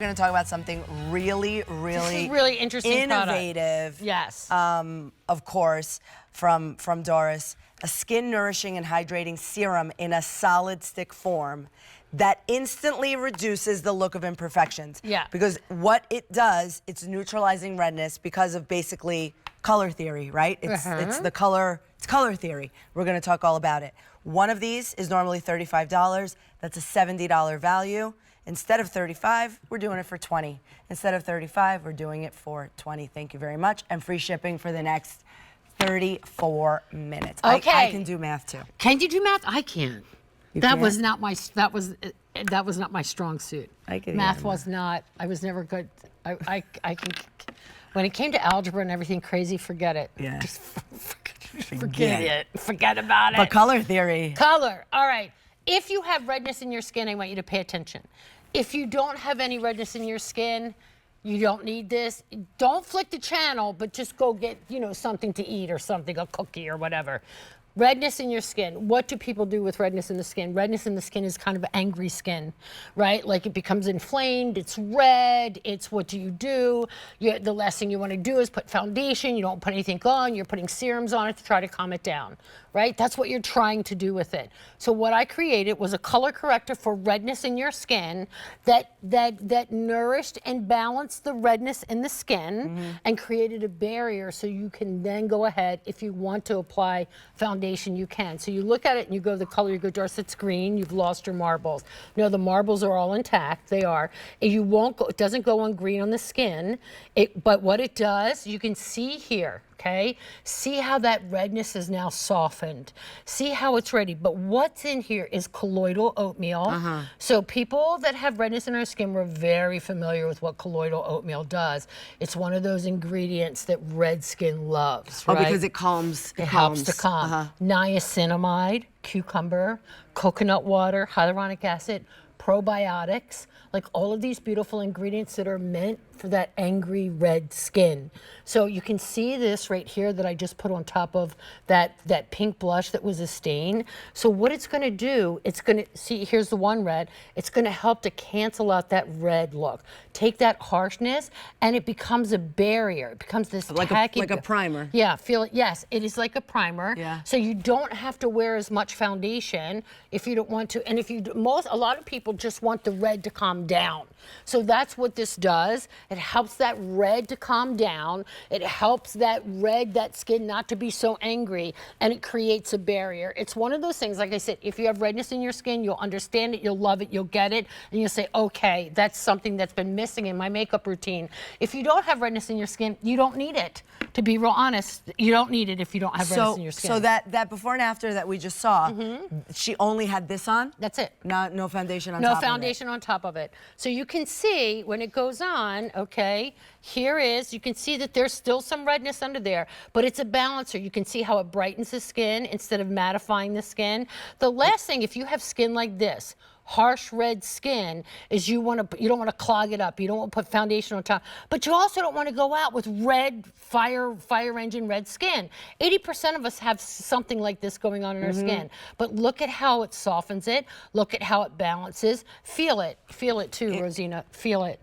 We're going to talk about something really interesting, innovative. product. Yes. Of course, from Doris, a skin nourishing and hydrating serum in a solid stick form that instantly reduces the look of imperfections. Yeah. Because what it does, it's neutralizing redness because of basically color theory, right? It's color theory. We're going to talk all about it. One of these is normally $35. That's a $70 value. Instead of $35, we're doing it for $20. Instead of $35, we're doing it for $20. Thank you very much. And free shipping for the next 34 minutes. Okay. I can do math too. Can you do math? I can't. You that can't? was not my my strong suit. Math was not. I was never good. I can. When it came to algebra and everything crazy, forget it. Yeah. Just forget it. Forget about it. But color theory. Color. All right. If you have redness in your skin, I want you to pay attention. If you don't have any redness in your skin, you don't need this. Don't flick the channel, but just go get, something to eat or something, a cookie or whatever. Redness in your skin. What do people do with redness in the skin? Redness in the skin is kind of angry skin, right? Like it becomes inflamed, it's red, it's what do? The last thing you want to do is put foundation, you don't put anything on, you're putting serums on it to try to calm it down, right? That's what you're trying to do with it. So what I created was a color corrector for redness in your skin that nourished and balanced the redness in the skin and created a barrier so you can then go ahead, if you want to apply foundation, you can. So you look at it and you go the color, you go, Doris, it's green, you've lost your marbles. No, the marbles are all intact, they are. And you won't go, it doesn't go on green on the skin, but what it does, you can see here, okay? See how that redness is now softened. See how it's ready. But what's in here is colloidal oatmeal. So people that have redness in their skin were very familiar with what colloidal oatmeal does. It's one of those ingredients that red skin loves, right? Oh, because it calms. It helps to calm. Niacinamide, cucumber, coconut water, hyaluronic acid, probiotics, like all of these beautiful ingredients that are meant for that angry red skin. So you can see this right here that I just put on top of that pink blush that was a stain. So what it's gonna do, it's gonna, see here's the one red, it's gonna help to cancel out that red look. Take that harshness and it becomes a barrier. It becomes this tacky. Like a primer. Yeah, feel it, yes, it is like a primer. Yeah. So you don't have to wear as much foundation if you don't want to. And if you, a lot of people just want the red to calm down. So that's what this does. It helps that red to calm down. It helps that skin not to be so angry, and it creates a barrier. It's one of those things, like I said, if you have redness in your skin, you'll understand it, you'll love it, you'll get it, and you'll say, okay, that's something that's been missing in my makeup routine. If you don't have redness in your skin, you don't need it. To be real honest, you don't need it if you don't have redness in your skin. So that before and after that we just saw, she only had this on? That's it. No foundation on top of it? No foundation on top of it. So you can see when it goes on, okay, here is, you can see that there's still some redness under there, but it's a balancer. You can see how it brightens the skin instead of mattifying the skin. The last thing, if you have skin like this, harsh red skin, is you don't want to clog it up. You don't want to put foundation on top, but you also don't want to go out with red fire engine red skin. 80% of us have something like this going on in our skin, but look at how it softens it. Look at how it balances. Feel it too, Rosina. Feel it.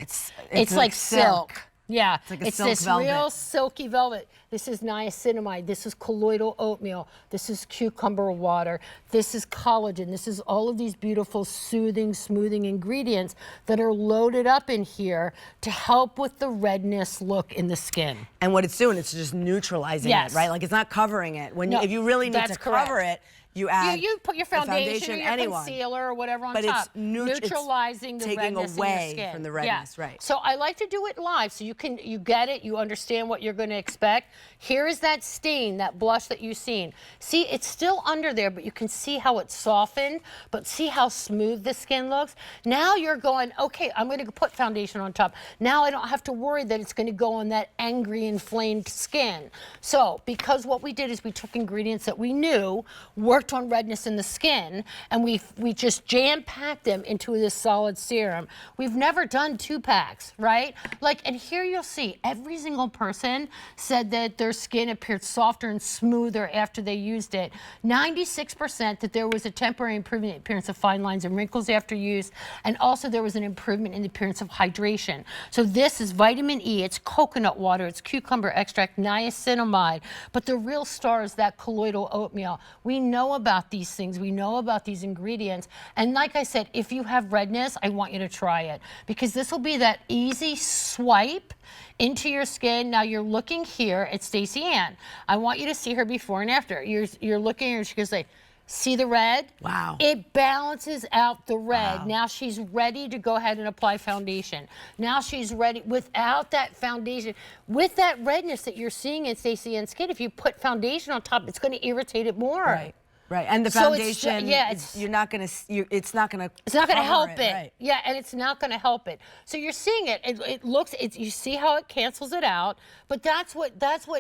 It's like silk. Yeah, it's like this velvet. Real silky velvet. This is niacinamide. This is colloidal oatmeal. This is cucumber water. This is collagen. This is all of these beautiful soothing, smoothing ingredients that are loaded up in here to help with the redness look in the skin. And what it's doing, it's just neutralizing it, right? Like it's not covering it. If you really need to cover it, you add you put your foundation or your anyone. concealer or whatever on but top. It's neutralizing the redness taking away in your skin. from the redness, right? So I like to do it live so you get it, you understand what you're going to expect. Here is that stain, that blush that you've seen. See, it's still under there, but you can see how it's softened, but see how smooth the skin looks. Now you're going, okay, I'm going to put foundation on top. Now I don't have to worry that it's going to go on that angry, inflamed skin. So because what we did is we took ingredients that we knew worked worked on redness in the skin, and we just jam-packed them into this solid serum. We've never done 2-packs, right? Like, and here you'll see every single person said that their skin appeared softer and smoother after they used it. 96% that there was a temporary improvement in the appearance of fine lines and wrinkles after use, and also there was an improvement in the appearance of hydration. So this is vitamin E, it's coconut water, it's cucumber extract, niacinamide, but the real star is that colloidal oatmeal. We know about these things, we know about these ingredients, and like I said, if you have redness, I want you to try it, because this will be that easy swipe into your skin. Now you're looking here at Stacey Ann. I want you to see her before and after. You're looking at her, she goes like, see the red? Wow. It balances out the red. Wow. Now she's ready to go ahead and apply foundation. Now she's ready without that foundation. With that redness that you're seeing in Stacey Ann's skin, if you put foundation on top, it's going to irritate it more. Right. Right, and the So foundation, it's you're not gonna, it's not gonna. It's not going to help it. Right. Yeah, and it's not going to help it. So you're seeing it. It looks. You see how it cancels it out. But that's what.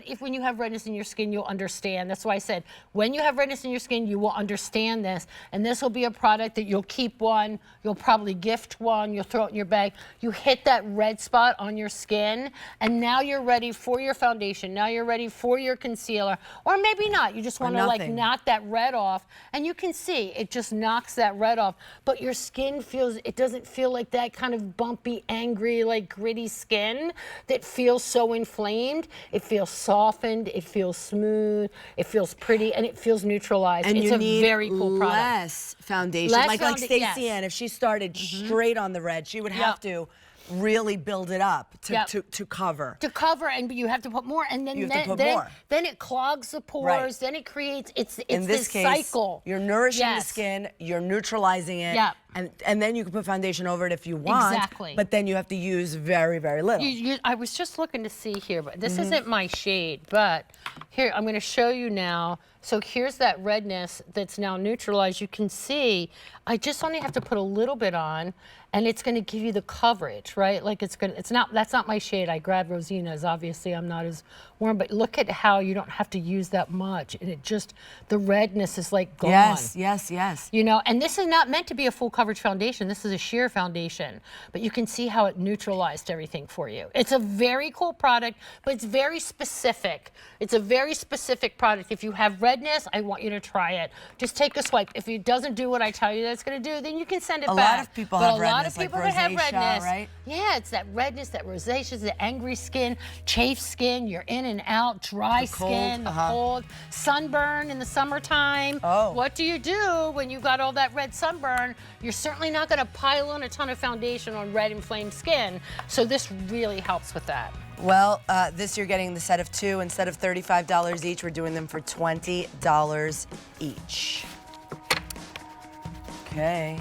If when you have redness in your skin, you'll understand. That's why I said when you have redness in your skin, you will understand this. And this will be a product that you'll keep one. You'll probably gift one. You'll throw it in your bag. You hit that red spot on your skin, and now you're ready for your foundation. Now you're ready for your concealer, or maybe not. You just want to like knock that red off, and you can see it just knocks that red off, but your skin feels, it doesn't feel like that kind of bumpy, angry, like gritty skin that feels so inflamed. It feels softened, it feels smooth, it feels pretty, and it feels neutralized. And it's you a need very cool product. less foundation. like Stacey Ann, if she started straight on the red, she would have to really build it up to cover. To cover, and you have to put more, and then then it clogs the pores. Right. Then it creates it's In this case, cycle. You're nourishing the skin, you're neutralizing it, and then you can put foundation over it if you want. Exactly. But then you have to use very, very little. I was just looking to see here, but this isn't my shade. But here, I'm going to show you now. So here's that redness that's now neutralized. You can see I just only have to put a little bit on, and it's going to give you the coverage, right? Like that's not my shade. I grabbed Rosina's. Obviously, I'm not as warm, but look at how you don't have to use that much, and the redness is like gone. Yes, yes, yes. You know, and this is not meant to be a full coverage foundation. This is a sheer foundation, but you can see how it neutralized everything for you. It's a very cool product, but it's very specific. It's a very specific product. If you have redness, I want you to try it. Just take a swipe. If it doesn't do what I tell you that it's going to do, then you can send it back. A lot of people have redness, a lot of people like have rosacea, redness. right? Yeah, it's that redness, that rosacea, the angry skin, chafed skin, you're in and out, dry skin, the cold, sunburn in the summertime. Oh. What do you do when you got all that red sunburn? You're certainly not going to pile on a ton of foundation on red inflamed skin. So this really helps with that. Well, this you're getting the set of 2 instead of $35 each. We're doing them for $20 each. Okay.